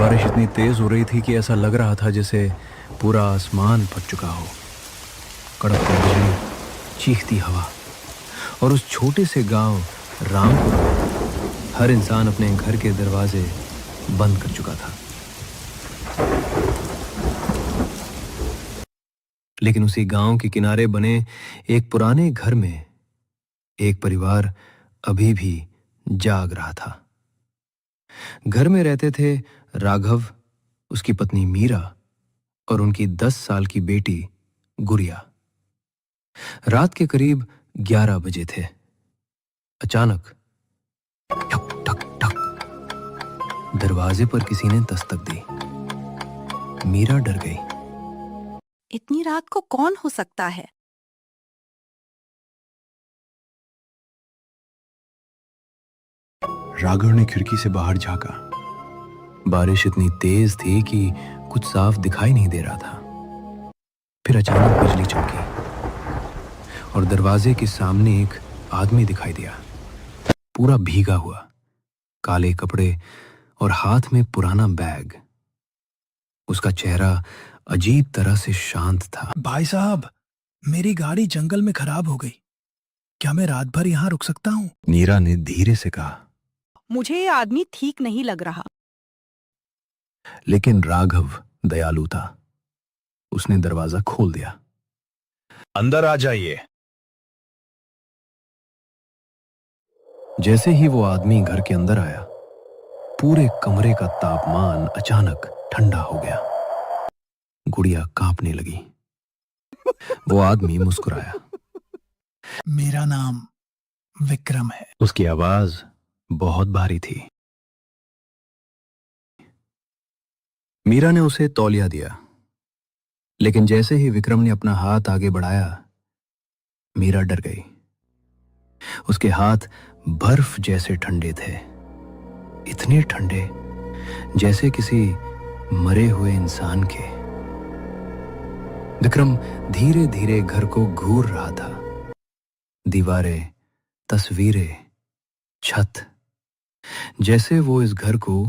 बारिश इतनी तेज हो रही थी कि ऐसा लग रहा था जैसे पूरा आसमान फट चुका हो। कड़कती बिजली, चीखती हवा और उस छोटे से गांव रामपुर में हर इंसान अपने घर के दरवाजे बंद कर चुका था। लेकिन उसी गांव के किनारे बने एक पुराने घर में एक परिवार अभी भी जाग रहा था। घर में रहते थे राघव, उसकी पत्नी मीरा और उनकी 10 साल की बेटी गुड़िया। रात के करीब 11 बजे थे। अचानक ठक ठक ठक दरवाजे पर किसी ने दस्तक दी। मीरा डर गई। इतनी रात को कौन हो सकता है? राघव ने खिड़की से बाहर झांका। बारिश इतनी तेज थी कि कुछ साफ दिखाई नहीं दे रहा था। फिर अचानक बिजली चमकी और दरवाजे के सामने एक आदमी दिखाई दिया, पूरा भीगा हुआ, काले कपड़े और हाथ में पुराना बैग। उसका चेहरा अजीब तरह से शांत था। भाई साहब, मेरी गाड़ी जंगल में खराब हो गई। क्या मैं रात भर यहाँ रुक सकता हूँ? मीरा ने धीरे से कहा। मुझे ये आदमी ठीक नहीं लग रहा। लेकिन राघव दयालु था। उसने दरवाजा खोल दिया। अंदर आ जाइए। जैसे ही वो आदमी घर के अंदर आया, पूरे कमरे का तापमान अचानक ठंडा हो गया। गुड़िया कांपने लगी। वो आदमी मुस्कुराया। मेरा नाम विक्रम है। उसकी आवाज बहुत भारी थी। मीरा ने उसे तौलिया दिया, लेकिन जैसे ही विक्रम ने अपना हाथ आगे बढ़ाया, मीरा डर गई। उसके हाथ बर्फ जैसे ठंडे थे, इतने ठंडे जैसे किसी मरे हुए इंसान के। विक्रम धीरे धीरे घर को घूर रहा था। दीवारें, तस्वीरें, छत, जैसे वो इस घर को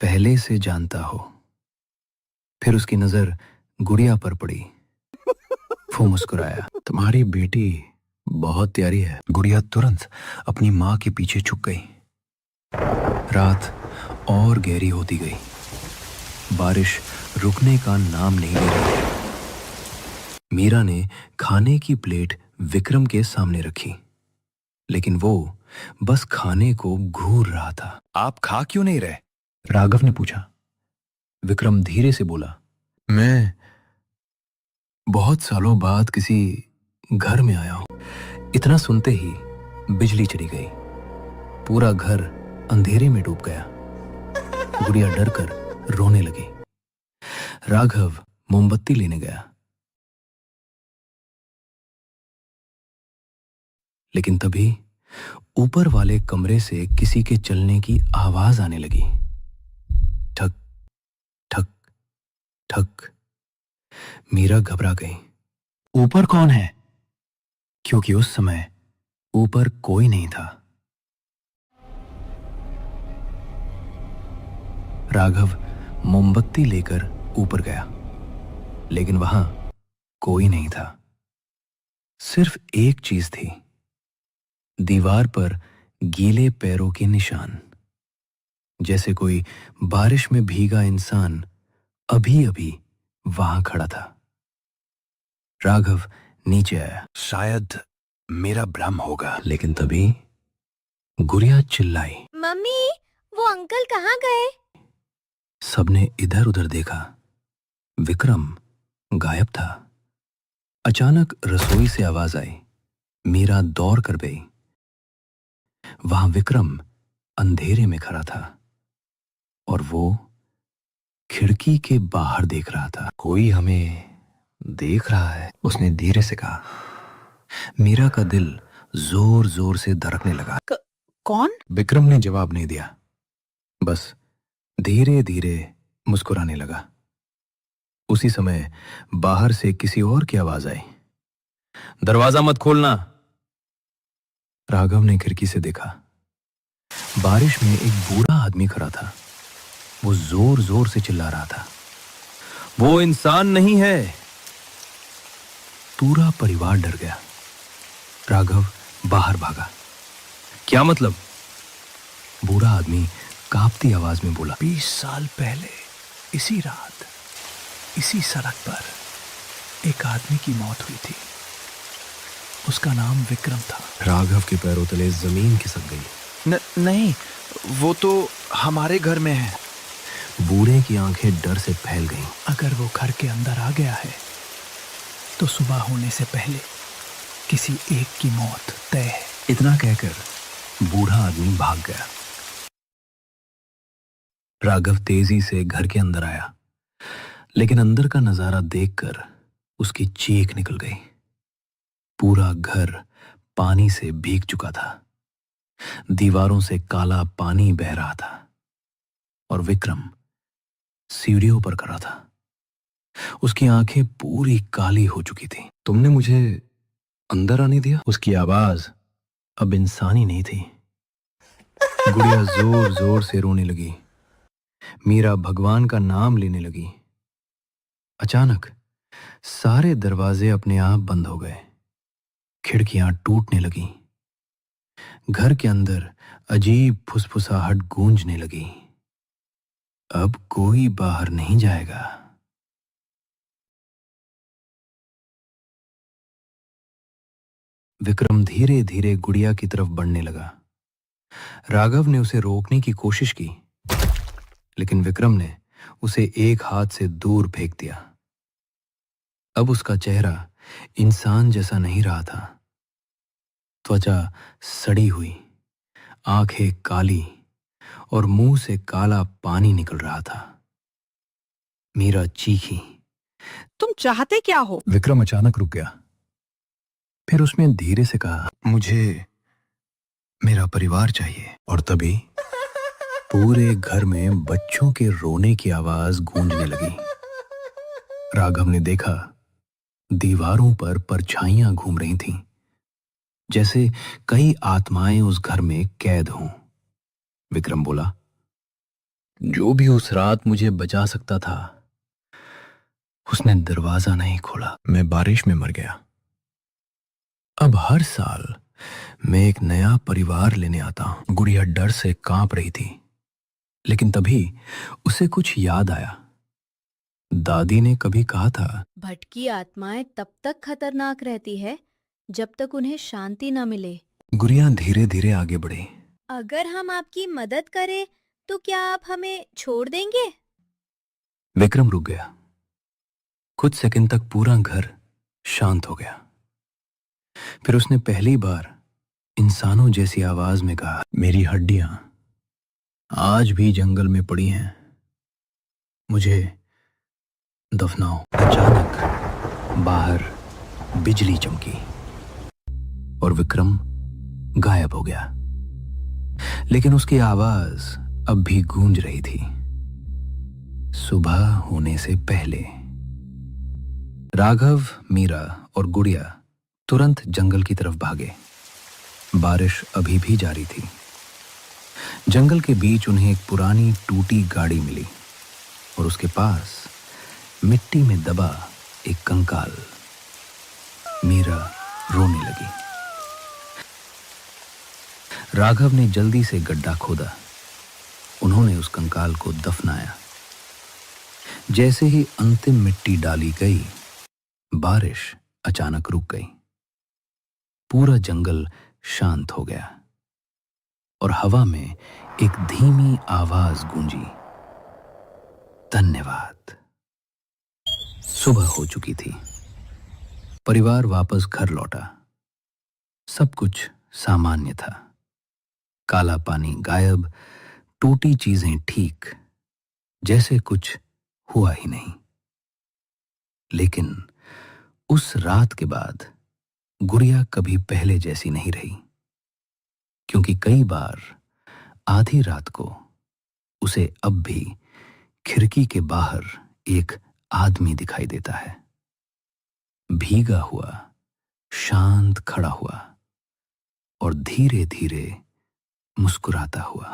पहले से जानता हो। फिर उसकी नजर गुड़िया पर पड़ी। वो मुस्कुराया। तुम्हारी बेटी बहुत प्यारी है। गुड़िया तुरंत अपनी मां के पीछे छुप गई। रात और गहरी होती गई। बारिश रुकने का नाम नहीं ले रही थी। मीरा ने खाने की प्लेट विक्रम के सामने रखी, लेकिन वो बस खाने को घूर रहा था। आप खा क्यों नहीं रहे? राघव ने पूछा। विक्रम धीरे से बोला, मैं बहुत सालों बाद किसी घर में आया हूं। इतना सुनते ही बिजली चली गई। पूरा घर अंधेरे में डूब गया। गुड़िया डरकर रोने लगी। राघव मोमबत्ती लेने गया, लेकिन तभी ऊपर वाले कमरे से किसी के चलने की आवाज आने लगी। ठक ठक ठक। मीरा घबरा गई। ऊपर कौन है? क्योंकि उस समय ऊपर कोई नहीं था। राघव मोमबत्ती लेकर ऊपर गया, लेकिन वहां कोई नहीं था। सिर्फ एक चीज थी, दीवार पर गीले पैरों के निशान, जैसे कोई बारिश में भीगा इंसान अभी अभी वहां खड़ा था। राघव नीचे आया। शायद मेरा भ्रम होगा। लेकिन तभी गुड़िया चिल्लाई। मम्मी, वो अंकल कहाँ गए? सबने इधर उधर देखा। विक्रम गायब था। अचानक रसोई से आवाज आई। मीरा दौड़ कर गई। वहां विक्रम अंधेरे में खड़ा था और वो खिड़की के बाहर देख रहा था। कोई हमें देख रहा है, उसने धीरे से कहा। मीरा का दिल जोर जोर से धड़कने लगा। कौन? विक्रम ने जवाब नहीं दिया, बस धीरे धीरे मुस्कुराने लगा। उसी समय बाहर से किसी और की आवाज आई। दरवाजा मत खोलना। राघव ने खिड़की से देखा। बारिश में एक बूढ़ा आदमी खड़ा था। वो जोर जोर से चिल्ला रहा था, वो इंसान नहीं है। पूरा परिवार डर गया। राघव बाहर भागा। क्या मतलब? बूढ़ा आदमी कांपती आवाज में बोला, 20 साल पहले इसी रात इसी सड़क पर एक आदमी की मौत हुई थी। उसका नाम विक्रम था। राघव के पैरों तले जमीन खिसक गई। नहीं, वो तो हमारे घर में है। बूढ़े की आंखें डर से फैल गईं। अगर वो घर के अंदर आ गया है तो सुबह होने से पहले किसी एक की मौत तय है। इतना कहकर बूढ़ा आदमी भाग गया। राघव तेजी से घर के अंदर आया, लेकिन अंदर का नजारा देखकर उसकी चीख निकल गई। पूरा घर पानी से भीग चुका था। दीवारों से काला पानी बह रहा था और विक्रम सीढ़ियों पर खड़ा था। उसकी आंखें पूरी काली हो चुकी थी। तुमने मुझे अंदर आने दिया? उसकी आवाज अब इंसानी नहीं थी। गुड़िया जोर जोर से रोने लगी। मीरा भगवान का नाम लेने लगी। अचानक सारे दरवाजे अपने आप बंद हो गए। खिड़कियां टूटने लगीं। घर के अंदर अजीब फुसफुसाहट गूंजने लगी। अब कोई बाहर नहीं जाएगा। विक्रम धीरे धीरे गुड़िया की तरफ बढ़ने लगा। राघव ने उसे रोकने की कोशिश की, लेकिन विक्रम ने उसे एक हाथ से दूर फेंक दिया। अब उसका चेहरा इंसान जैसा नहीं रहा था। त्वचा सड़ी हुई, आंखें काली और मुंह से काला पानी निकल रहा था। मीरा चीखी। तुम चाहते क्या हो? विक्रम अचानक रुक गया। फिर उसने धीरे से कहा, मुझे मेरा परिवार चाहिए। और तभी पूरे घर में बच्चों के रोने की आवाज गूंजने लगी। राघव ने देखा दीवारों पर परछाइयां घूम रही थीं, जैसे कई आत्माएं उस घर में कैद हों। विक्रम बोला, जो भी उस रात मुझे बचा सकता था उसने दरवाजा नहीं खोला। मैं बारिश में मर गया। अब हर साल मैं एक नया परिवार लेने आता हूं। गुड़िया डर से कांप रही थी, लेकिन तभी उसे कुछ याद आया। दादी ने कभी कहा था, भटकी आत्माएं तब तक खतरनाक रहती है जब तक उन्हें शांति न मिले। गुड़िया धीरे धीरे आगे बढ़ी। अगर हम आपकी मदद करें तो क्या आप हमें छोड़ देंगे? विक्रम रुक गया। कुछ सेकंड तक पूरा घर शांत हो गया। फिर उसने पहली बार इंसानों जैसी आवाज में कहा, मेरी हड्डियां आज भी जंगल में पड़ी हैं, मुझे दफनाओ। अचानक बाहर बिजली चमकी और विक्रम गायब हो गया, लेकिन उसकी आवाज अब भी गूंज रही थी। सुबह होने से पहले राघव, मीरा और गुड़िया तुरंत जंगल की तरफ भागे। बारिश अभी भी जारी थी। जंगल के बीच उन्हें एक पुरानी टूटी गाड़ी मिली और उसके पास मिट्टी में दबा एक कंकाल। मीरा रोने लगी। राघव ने जल्दी से गड्ढा खोदा। उन्होंने उस कंकाल को दफनाया। जैसे ही अंतिम मिट्टी डाली गई, बारिश अचानक रुक गई। पूरा जंगल शांत हो गया और हवा में एक धीमी आवाज गूंजी, धन्यवाद। सुबह हो चुकी थी। परिवार वापस घर लौटा। सब कुछ सामान्य था। काला पानी गायब, टूटी चीजें ठीक, जैसे कुछ हुआ ही नहीं। लेकिन उस रात के बाद गुड़िया कभी पहले जैसी नहीं रही, क्योंकि कई बार आधी रात को उसे अब भी खिड़की के बाहर एक आदमी दिखाई देता है, भीगा हुआ, शांत खड़ा हुआ और धीरे धीरे मुस्कुराता हुआ।